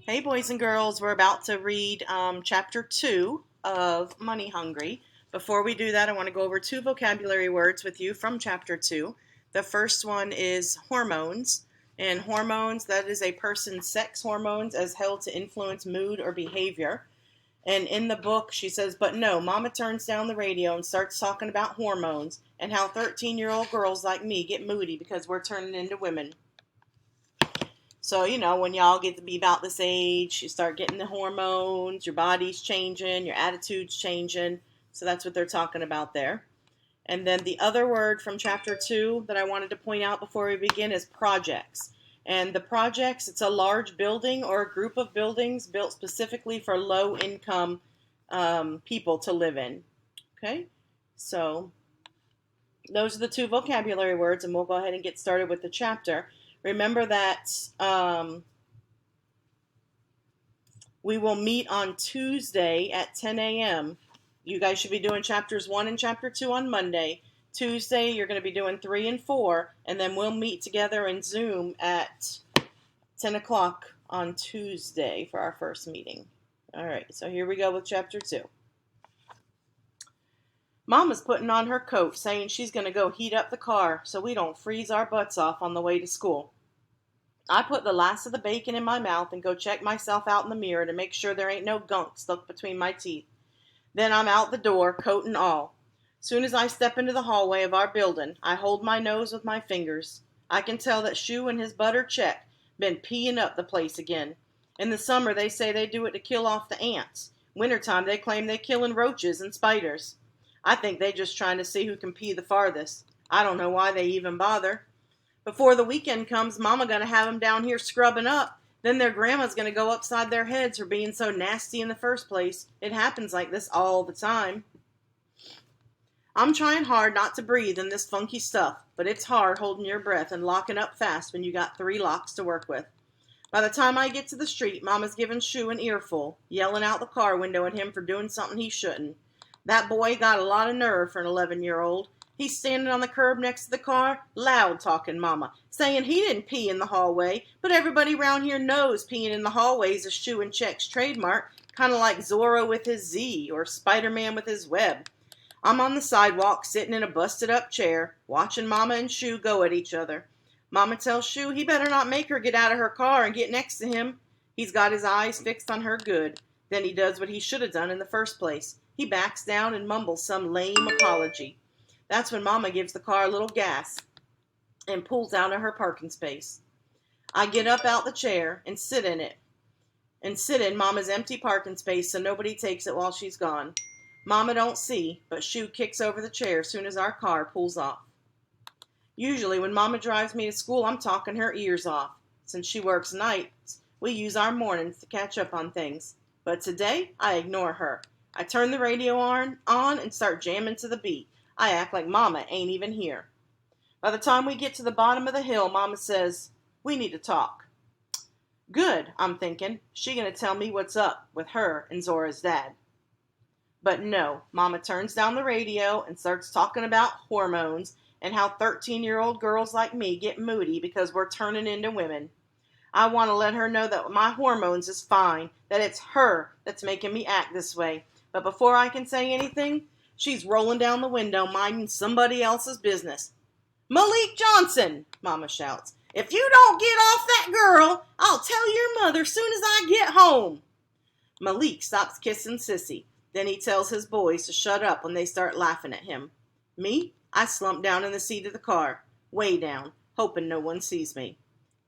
Hey, boys and girls, we're about to read chapter 2 of Money Hungry. Before we do that, I want to go over 2 vocabulary words with you from chapter 2. The first one is hormones. And hormones, that is a person's sex hormones as held to influence mood or behavior. And in the book, she says, but no, Mama turns down the radio and starts talking about hormones and how 13-year-old girls like me get moody because we're turning into women. So, when y'all get to be about this age, you start getting the hormones, your body's changing, your attitude's changing. So that's what they're talking about there. And then the other word from chapter 2 that I wanted to point out before we begin is projects. And the projects, it's a large building or a group of buildings built specifically for low-income people to live in. Okay? So those are the 2 vocabulary words, and we'll go ahead and get started with the chapter. Remember that we will meet on Tuesday at 10 a.m. You guys should be doing chapters 1 and chapter 2 on Monday. Tuesday, you're going to be doing 3 and 4, and then we'll meet together in Zoom at 10 o'clock on Tuesday for our first meeting. All right, so here we go with chapter 2. Mama's putting on her coat, saying she's going to go heat up the car so we don't freeze our butts off on the way to school. I put the last of the bacon in my mouth and go check myself out in the mirror to make sure there ain't no gunk stuck between my teeth. Then I'm out the door, coat and all. Soon as I step into the hallway of our building, I hold my nose with my fingers. I can tell that Shu and his butter Check been peeing up the place again. In the summer, they say they do it to kill off the ants. Wintertime, they claim they killing roaches and spiders. I think they just trying to see who can pee the farthest. I don't know why they even bother. Before the weekend comes, Mama gonna have them down here scrubbing up. Then their grandma's gonna go upside their heads for being so nasty in the first place. It happens like this all the time. I'm trying hard not to breathe in this funky stuff, but it's hard holding your breath and locking up fast when you got 3 locks to work with. By the time I get to the street, Mama's giving Shu an earful, yelling out the car window at him for doing something he shouldn't. That boy got a lot of nerve for an 11-year-old. He's standing on the curb next to the car, loud talking Mama, saying he didn't pee in the hallway, but everybody around here knows peeing in the hallway is a Shu and Check's trademark, kind of like Zorro with his Z or Spider-Man with his web. I'm on the sidewalk, sitting in a busted-up chair, watching Mama and Shu go at each other. Mama tells Shu he better not make her get out of her car and get next to him. He's got his eyes fixed on her good. Then he does what he should have done in the first place. He backs down and mumbles some lame apology. That's when Mama gives the car a little gas and pulls out of her parking space. I get up out the chair and sit in it. And sit in Mama's empty parking space so nobody takes it while she's gone. Mama don't see, but Shu kicks over the chair as soon as our car pulls off. Usually when Mama drives me to school, I'm talking her ears off. Since she works nights, we use our mornings to catch up on things. But today, I ignore her. I turn the radio on and start jamming to the beat. I act like Mama ain't even here. By the time we get to the bottom of the hill, Mama says, we need to talk. Good, I'm thinking. She gonna tell me what's up with her and Zora's dad. But no, Mama turns down the radio and starts talking about hormones and how 13-year-old girls like me get moody because we're turning into women. I want to let her know that my hormones is fine, that it's her that's making me act this way. But before I can say anything, she's rolling down the window, minding somebody else's business. Malik Johnson, Mama shouts. If you don't get off that girl, I'll tell your mother soon as I get home. Malik stops kissing Sissy. Then he tells his boys to shut up when they start laughing at him. Me? I slump down in the seat of the car, way down, hoping no one sees me.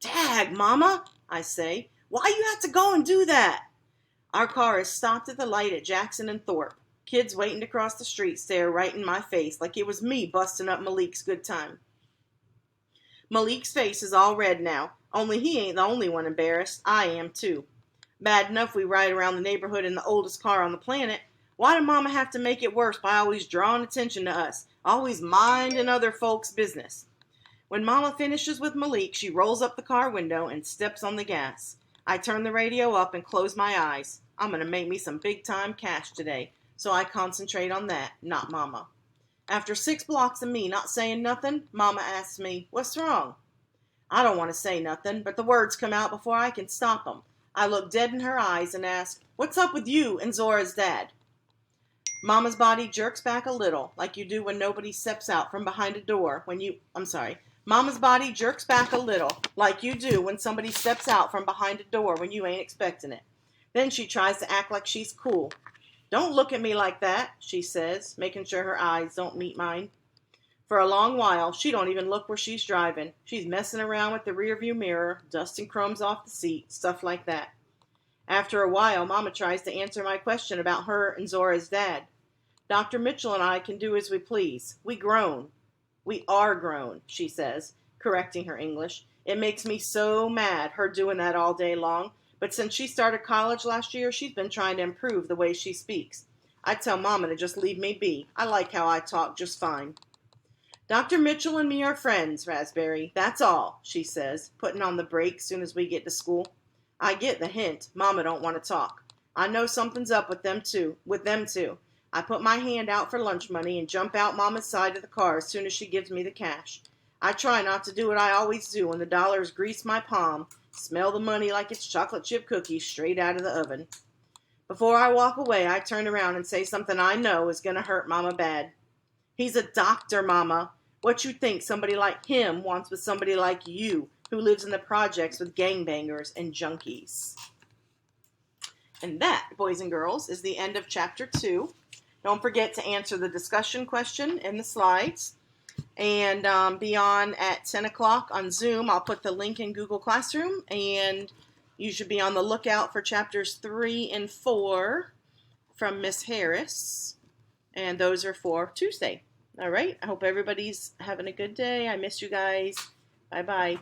Dag, Mama, I say. Why you have to go and do that? Our car is stopped at the light at Jackson and Thorpe. Kids waiting to cross the street stare right in my face like it was me busting up Malik's good time. Malik's face is all red now, only he ain't the only one embarrassed. I am too. Bad enough we ride around the neighborhood in the oldest car on the planet. Why did Mama have to make it worse by always drawing attention to us, always minding other folks' business? When Mama finishes with Malik, she rolls up the car window and steps on the gas. I turn the radio up and close my eyes. I'm going to make me some big-time cash today, so I concentrate on that, not Mama. After 6 blocks of me not saying nothing, Mama asks me, what's wrong? I don't want to say nothing, but the words come out before I can stop them. I look dead in her eyes and ask, "What's up with you and Zora's dad?" Mama's body jerks back a little, like you do when nobody steps out from behind a door Mama's body jerks back a little, like you do when somebody steps out from behind a door when you ain't expecting it. Then she tries to act like she's cool. "Don't look at me like that," she says, making sure her eyes don't meet mine. For a long while, she don't even look where she's driving. She's messing around with the rearview mirror, dusting crumbs off the seat, stuff like that. After a while, Mama tries to answer my question about her and Zora's dad. "Dr. Mitchell and I can do as we please. We grown." "We are grown," she says, correcting her English. It makes me so mad, her doing that all day long. But since she started college last year, she's been trying to improve the way she speaks. I tell Mama to just leave me be. I like how I talk just fine. "Dr. Mitchell and me are friends, Raspberry. That's all," she says, putting on the brakes soon as we get to school. I get the hint. Mama don't want to talk. I know something's up with them too. I put my hand out for lunch money and jump out Mama's side of the car as soon as she gives me the cash. I try not to do what I always do when the dollars grease my palm, smell the money like it's chocolate chip cookies straight out of the oven. Before I walk away, I turn around and say something I know is going to hurt Mama bad. "He's a doctor, Mama. What you think somebody like him wants with somebody like you, who lives in the projects with gangbangers and junkies?" And that, boys and girls, is the end of Chapter 2. Don't forget to answer the discussion question in the slides. And be on at 10 o'clock on Zoom. I'll put the link in Google Classroom. And you should be on the lookout for Chapters 3 and 4 from Miss Harris. And those are for Tuesday. All right. I hope everybody's having a good day. I miss you guys. Bye-bye.